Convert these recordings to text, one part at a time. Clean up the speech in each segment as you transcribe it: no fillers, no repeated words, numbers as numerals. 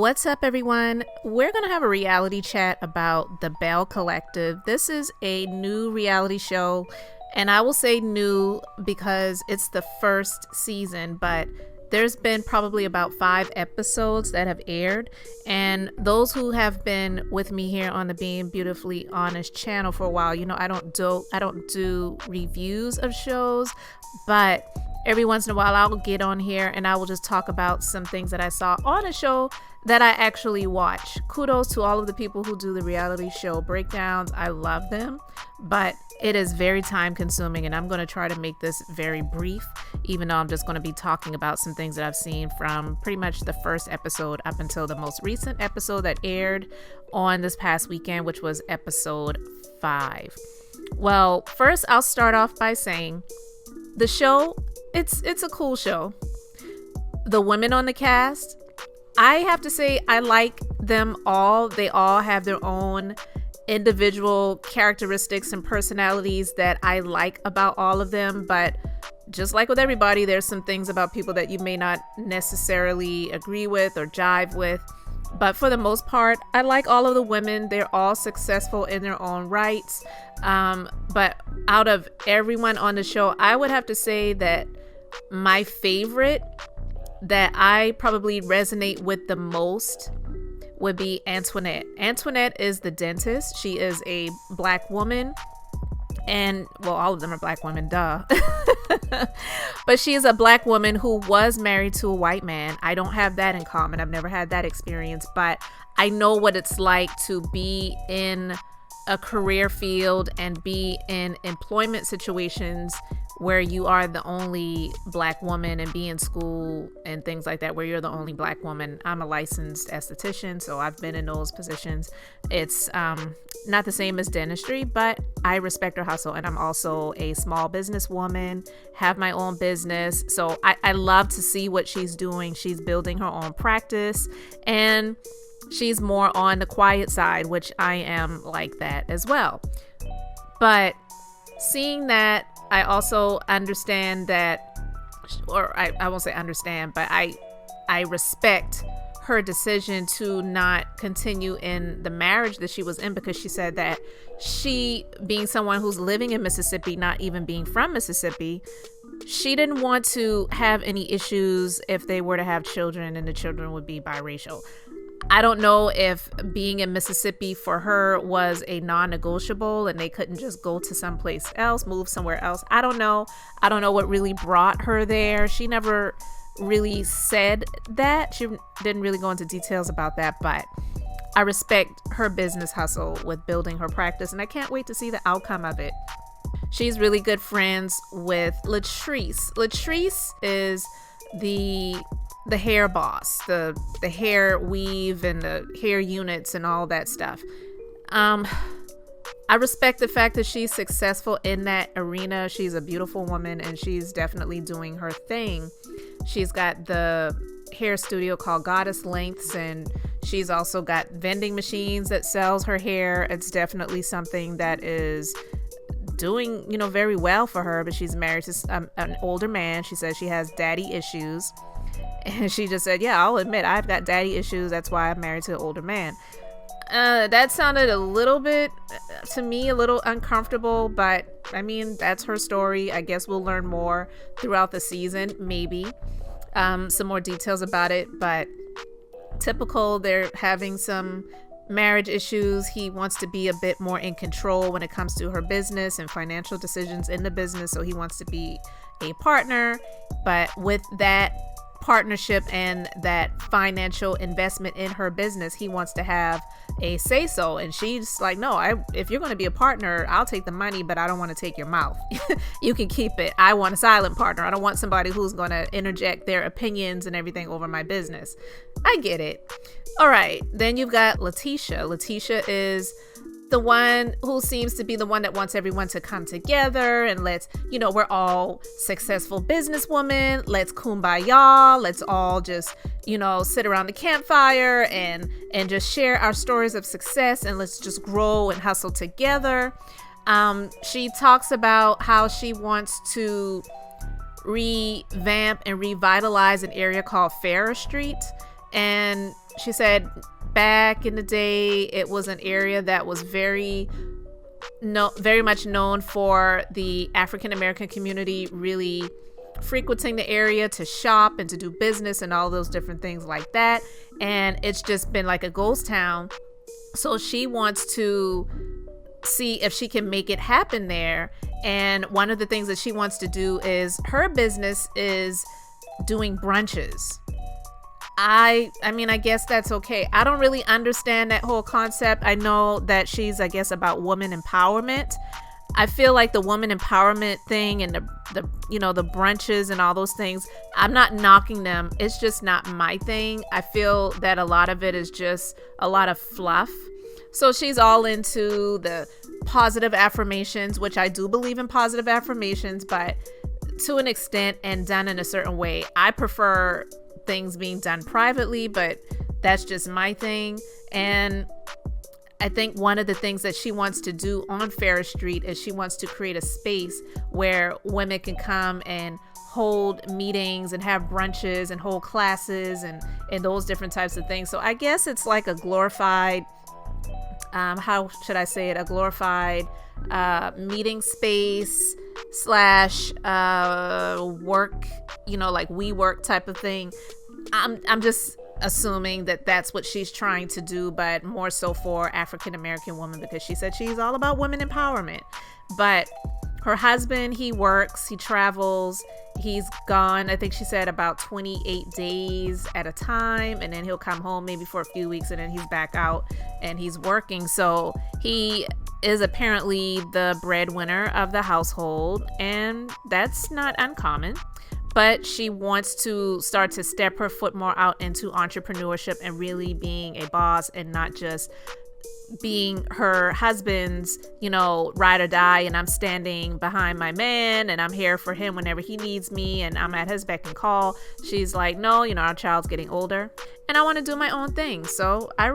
What's up, everyone? We're going to have a reality chat about the Belle Collective. This is a new reality show, and I will say new because it's the first season, but there's been probably about 5 episodes that have aired, and those who have been with me here on the Being Beautifully Honest channel for a while, you know, I don't do reviews of shows, but every once in a while I'll get on here and I will just talk about some things that I saw on a show that I actually watch. Kudos to all of the people who do the reality show breakdowns. I love them, but it is very time consuming, and I'm going to try to make this very brief, even though I'm just going to be talking about some things that I've seen from pretty much the first episode up until the most recent episode that aired on this past weekend, which was episode 5. Well, first I'll start off by saying the show, it's a cool show. The women on the cast, I have to say I like them all. They all have their own individual characteristics and personalities that I like about all of them, but just like with everybody, there's some things about people that you may not necessarily agree with or jive with. But for the most part, I like all of the women. They're all successful in their own rights. But out of everyone on the show, I would have to say that my favorite that I probably resonate with the most would be Antoinette. Antoinette is the dentist. She is a Black woman. And, well, all of them are Black women, duh. But she is a Black woman who was married to a white man. I don't have that in common. I've never had that experience, but I know what it's like to be in a career field and be in employment situations where you are the only Black woman and be in school and things like that, where you're the only Black woman. I'm a licensed esthetician, so I've been in those positions. It's not the same as dentistry, but I respect her hustle. And I'm also a small business woman, have my own business. So I love to see what she's doing. She's building her own practice, and she's more on the quiet side, which I am like that as well. But seeing that, I also understand that, or I won't say understand, but I respect her decision to not continue in the marriage that she was in, because she said that she, being someone who's living in Mississippi, not even being from Mississippi, she didn't want to have any issues if they were to have children and the children would be biracial. I don't know if being in Mississippi for her was a non-negotiable and they couldn't just go to someplace else, move somewhere else. I don't know. I don't know what really brought her there. She never really said that. She didn't really go into details about that, but I respect her business hustle with building her practice, and I can't wait to see the outcome of it. She's really good friends with Latrice. Latrice is the hair boss, the hair weave and the hair units and all that stuff. I respect the fact that she's successful in that arena. She's a beautiful woman and she's definitely doing her thing. She's got the hair studio called Goddess Lengths, and she's also got vending machines that sells her hair. It's definitely something that is doing, very well for her, but she's married to an older man. She says she has daddy issues. And she just said, yeah, I'll admit I've got daddy issues. That's why I'm married to an older man. That sounded a little bit, to me, a little uncomfortable. But, I mean, that's her story. I guess we'll learn more throughout the season, maybe. Some more details about it. But typical, they're having some marriage issues. He wants to be a bit more in control when it comes to her business and financial decisions in the business. So he wants to be a partner. But with that partnership and that financial investment in her business, he wants to have a say so, and she's like, no, if you're going to be a partner, I'll take the money, but I don't want to take your mouth. You can keep it. I want a silent partner. I don't want somebody who's going to interject their opinions and everything over my business. I get it. All right, then you've got Letitia. Letitia is the one who seems to be the one that wants everyone to come together and let's, we're all successful businesswomen. Let's kumbaya. Let's all just, sit around the campfire and just share our stories of success, and let's just grow and hustle together. She talks about how she wants to revamp and revitalize an area called Farrer Street. And she said back in the day, it was an area that was very much known for the African American community really frequenting the area to shop and to do business and all those different things like that. And it's just been like a ghost town. So she wants to see if she can make it happen there. And one of the things that she wants to do is her business is doing brunches. I mean, I guess that's okay. I don't really understand that whole concept. I know that she's, I guess, about woman empowerment. I feel like the woman empowerment thing and the brunches and all those things, I'm not knocking them. It's just not my thing. I feel that a lot of it is just a lot of fluff. So she's all into the positive affirmations, which I do believe in positive affirmations, but to an extent and done in a certain way. I prefer things being done privately, but that's just my thing. And I think one of the things that she wants to do on Ferris Street is she wants to create a space where women can come and hold meetings and have brunches and hold classes and those different types of things. So I guess it's like a glorified, how should I say it? A glorified meeting space slash work, like WeWork type of thing. I'm just assuming that that's what she's trying to do, but more so for African American women, because she said she's all about women empowerment. But her husband, he works, he travels, he's gone, I think she said about 28 days at a time, and then he'll come home maybe for a few weeks, and then he's back out and he's working. So he is apparently the breadwinner of the household, and that's not uncommon. But she wants to start to step her foot more out into entrepreneurship and really being a boss and not just being her husband's, ride or die, and I'm standing behind my man and I'm here for him whenever he needs me and I'm at his beck and call. She's like, no, our child's getting older and I want to do my own thing. So I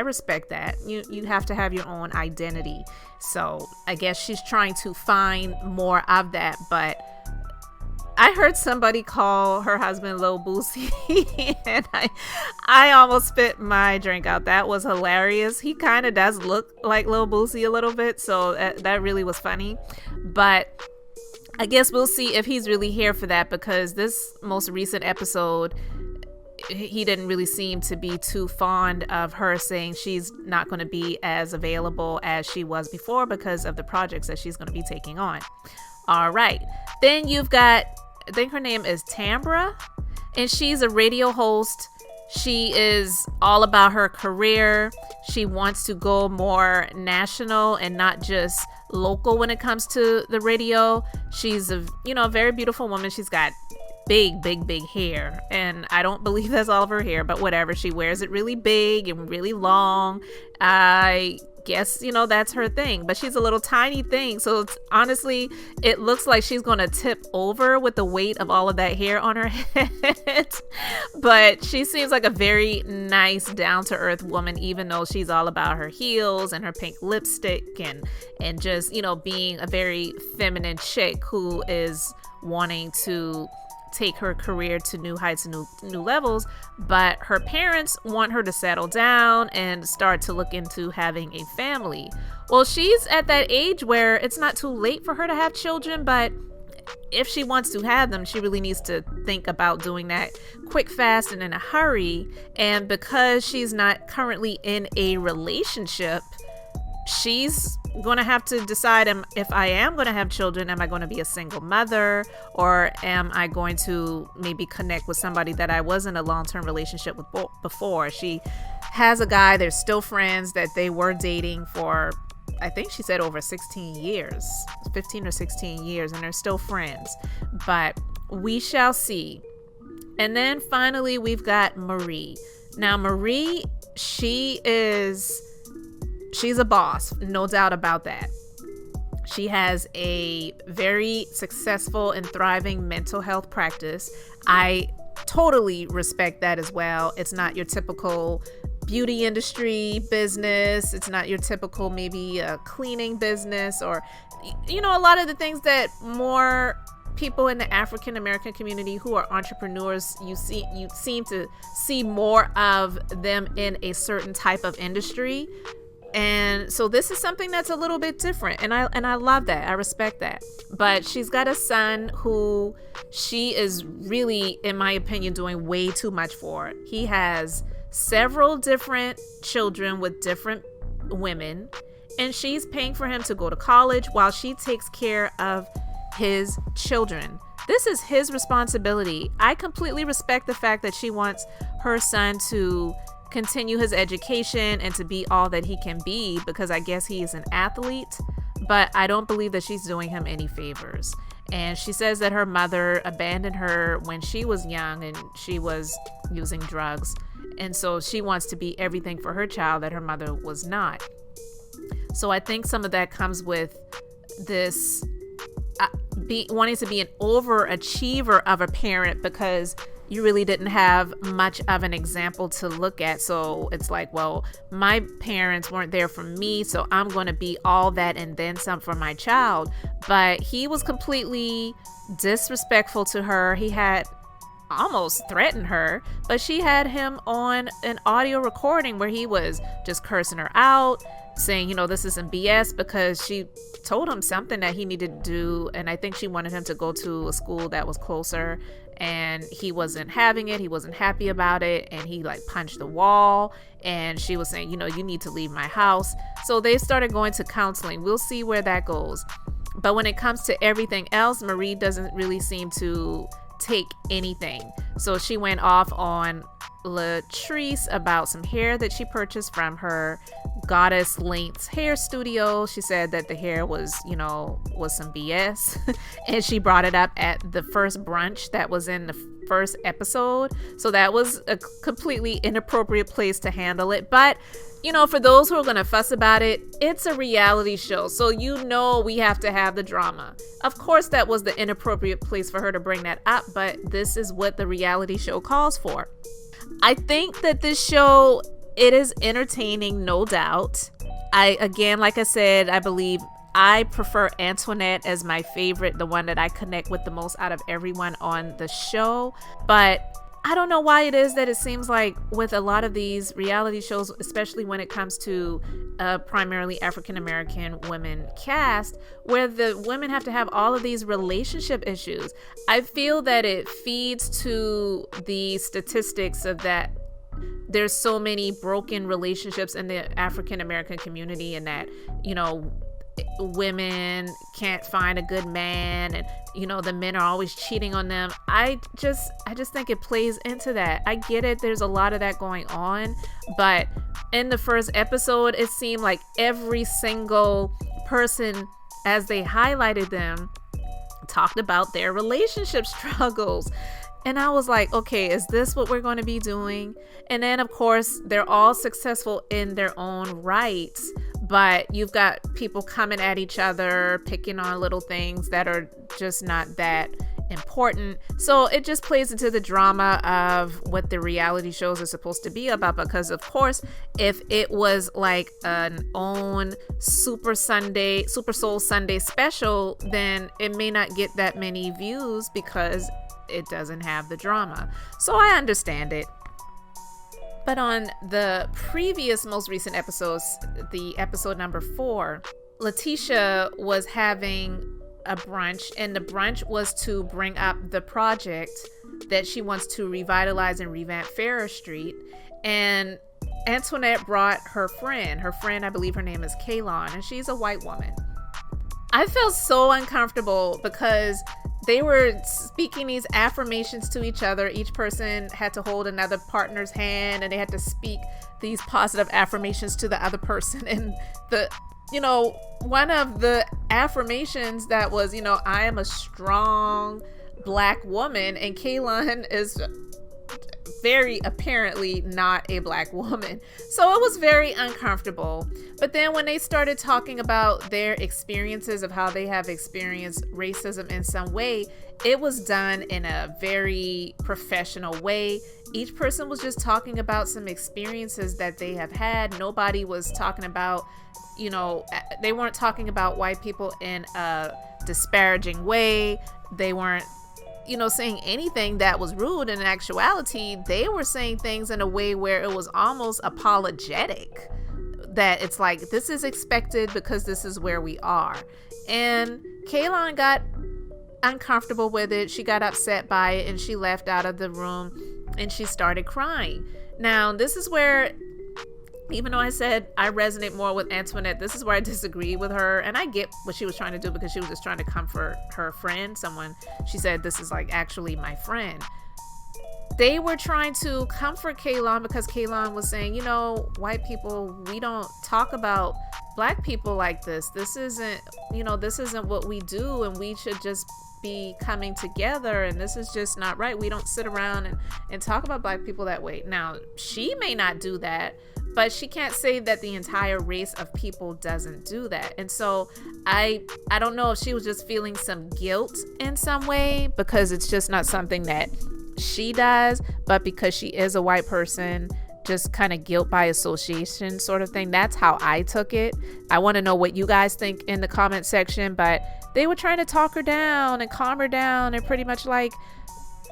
respect that. You have to have your own identity. So I guess she's trying to find more of that. But I heard somebody call her husband Lil Boosie and I almost spit my drink out. That was hilarious. He kind of does look like Lil Boosie a little bit, so that really was funny. But I guess we'll see if he's really here for that, because this most recent episode, he didn't really seem to be too fond of her, saying she's not going to be as available as she was before because of the projects that she's going to be taking on. All right. Then you've got, I think her name is Tambra, and she's a radio host. She is all about her career. She wants to go more national and not just local when it comes to the radio. She's a, very beautiful woman. She's got big hair, and I don't believe that's all of her hair, but whatever. She wears it really big and really long. I guess that's her thing, but she's a little tiny thing, so honestly it looks like she's gonna tip over with the weight of all of that hair on her head. But she seems like a very nice, down-to-earth woman, even though she's all about her heels and her pink lipstick and just being a very feminine chick who is wanting to take her career to new heights and new levels. But her parents want her to settle down and start to look into having a family. Well, she's at that age where it's not too late for her to have children, but if she wants to have them, she really needs to think about doing that quick, fast, and in a hurry. And because she's not currently in a relationship, she's going to have to decide, if I am going to have children, am I going to be a single mother, or am I going to maybe connect with somebody that I was in a long-term relationship with before? She has a guy, they're still friends, that they were dating for, I think she said over 16 years, 15 or 16 years, and they're still friends. But we shall see. And then finally, we've got Marie. Now, Marie, she's a boss, no doubt about that. She has a very successful and thriving mental health practice. I totally respect that as well. It's not your typical beauty industry business. It's not your typical maybe cleaning business, or a lot of the things that more people in the African American community who are entrepreneurs, you seem to see more of them in a certain type of industry. And so this is something that's a little bit different, and I love that. I respect that. But she's got a son who she is really, in my opinion, doing way too much for. He has several different children with different women, and she's paying for him to go to college while she takes care of his children. This is his responsibility. I completely respect the fact that she wants her son to continue his education and to be all that he can be, because I guess he is an athlete, but I don't believe that she's doing him any favors. And she says that her mother abandoned her when she was young and she was using drugs, and so she wants to be everything for her child that her mother was not. So I think some of that comes with this wanting to be an overachiever of a parent, because you really didn't have much of an example to look at. So it's like, well, my parents weren't there for me, so I'm going to be all that and then some for my child. But he was completely disrespectful to her. He had almost threatened her, but she had him on an audio recording where he was just cursing her out, saying, you know, this is some BS, because she told him something that he needed to do. And I think she wanted him to go to a school that was closer, and he wasn't having it. He wasn't happy about it. And he like punched the wall, and she was saying, you know, you need to leave my house. So they started going to counseling. We'll see where that goes. But when it comes to everything else, Marie doesn't really seem to take anything. So she went off on Latrice about some hair that she purchased from her Goddess Lengths hair studio. She said that the hair was some BS and she brought it up at the first brunch that was in the first episode. So that was a completely inappropriate place to handle it. But you know, for those who are going to fuss about it, it's a reality show. So you know we have to have the drama. Of course, that was the inappropriate place for her to bring that up, but this is what the reality show calls for. I think that this show, it is entertaining, no doubt. Like I said, I believe I prefer Antoinette as my favorite, the one that I connect with the most out of everyone on the show. But I don't know why it is that it seems like with a lot of these reality shows, especially when it comes to primarily African-American women cast, where the women have to have all of these relationship issues. I feel that it feeds to the statistics of that there's so many broken relationships in the African-American community, and that, you know, women can't find a good man, and you know the men are always cheating on them. I just think it plays into that. I get it, there's a lot of that going on, but in the first episode it seemed like every single person, as they highlighted them, talked about their relationship struggles. And I was like, okay, is this what we're going to be doing? And then, of course, they're all successful in their own rights, but you've got people coming at each other, picking on little things that are just not that important. So it just plays into the drama of what the reality shows are supposed to be about. Because, of course, if it was like an own Super Soul Sunday special, then it may not get that many views because it doesn't have the drama. So I understand it. But on the previous most recent episodes, the episode number 4, Letitia was having a brunch, and the brunch was to bring up the project that she wants to revitalize and revamp Farrer Street. And Antoinette brought her friend, I believe her name is Kaylon, and she's a white woman. I felt so uncomfortable because they were speaking these affirmations to each other. Each person had to hold another partner's hand, and they had to speak these positive affirmations to the other person. And one of the affirmations that was, I am a strong Black woman, and Kaylon is very apparently not a Black woman. So it was very uncomfortable. But then when they started talking about their experiences of how they have experienced racism in some way, it was done in a very professional way. Each person was just talking about some experiences that they have had. Nobody was talking about, they weren't talking about white people in a disparaging way. they weren't, saying anything that was rude. In actuality, they were saying things in a way where it was almost apologetic, that it's like, this is expected because this is where we are. And Kaylon got uncomfortable with it. She got upset by it, and she left out of the room, and she started crying. Now, this is where, even though I said I resonate more with Antoinette, this is where I disagree with her. And I get what she was trying to do, because she was just trying to comfort her friend. She said, this is like actually my friend. They were trying to comfort Kaylon, because Kaylon was saying, white people, we don't talk about black people like this. This isn't what we do, and we should just be coming together, and this is just not right. We don't sit around and talk about black people that way. Now, she may not do that, but she can't say that the entire race of people doesn't do that. And so I don't know if she was just feeling some guilt in some way, because it's just not something that she does, but because she is a white person, just kind of guilt by association sort of thing. That's how I took it. I want to know what you guys think in the comment section, but they were trying to talk her down and calm her down, and pretty much like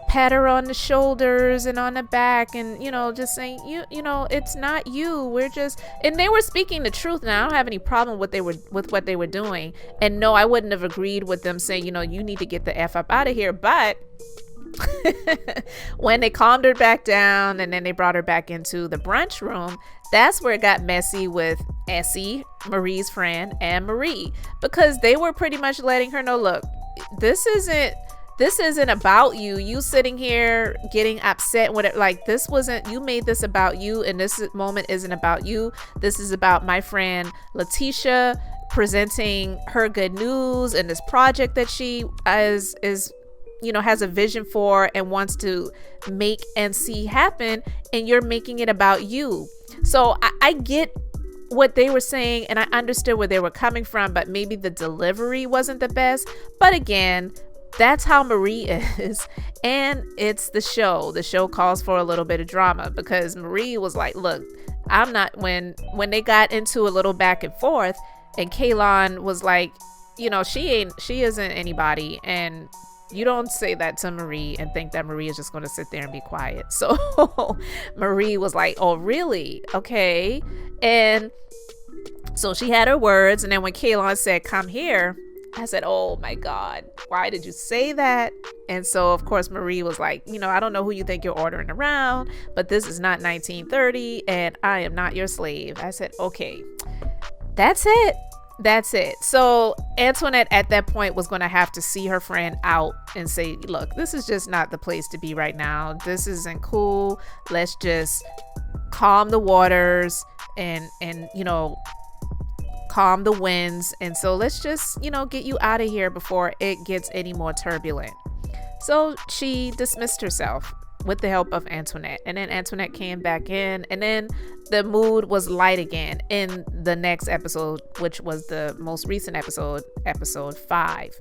pat her on the shoulders and on the back, and just saying, it's not you, we're just, and they were speaking the truth. Now, I don't have any problem with what they were doing, and no, I wouldn't have agreed with them saying, you need to get the F up out of here. But when they calmed her back down, and then they brought her back into the brunch room, that's where it got messy with Essie, Marie's friend, and Marie, because they were pretty much letting her know, look, this isn't about you sitting here getting upset with it. Like, you made this about you, and this moment isn't about you. This is about my friend Letitia presenting her good news and this project that she has a vision for and wants to make and see happen, and you're making it about you. So I get what they were saying, and I understood where they were coming from, but maybe the delivery wasn't the best. But again, that's how Marie is, and it's the show. The show calls for a little bit of drama, because Marie was like, look, I'm not, when they got into a little back and forth, and Kaylon was like, she isn't anybody, and you don't say that to Marie and think that Marie is just going to sit there and be quiet. So Marie was like, oh, really? Okay. And so she had her words. And then when Kaylon said, come here, I said, oh my God, why did you say that? And so, of course, Marie was like, I don't know who you think you're ordering around, but this is not 1930, and I am not your slave. I said, okay, that's it. So Antoinette at that point was going to have to see her friend out and say, look, this is just not the place to be right now. This isn't cool. Let's just calm the waters and calm the winds. And so let's just, get you out of here before it gets any more turbulent. So she dismissed herself with the help of Antoinette. And then Antoinette came back in, and then the mood was light again in the next episode, which was the most recent episode 5.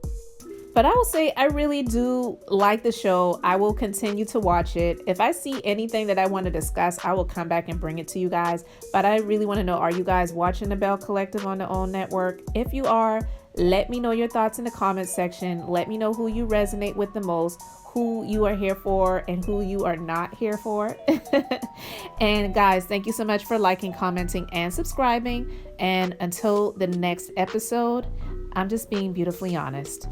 But I will say I really do like the show. I will continue to watch it. If I see anything that I want to discuss, I will come back and bring it to you guys. But I really want to know, are you guys watching the Belle Collective on the OWN network? If you are, let me know your thoughts in the comments section. Let me know who you resonate with the most, who you are here for, and who you are not here for. And guys, thank you so much for liking, commenting, and subscribing. And until the next episode, I'm just being beautifully honest.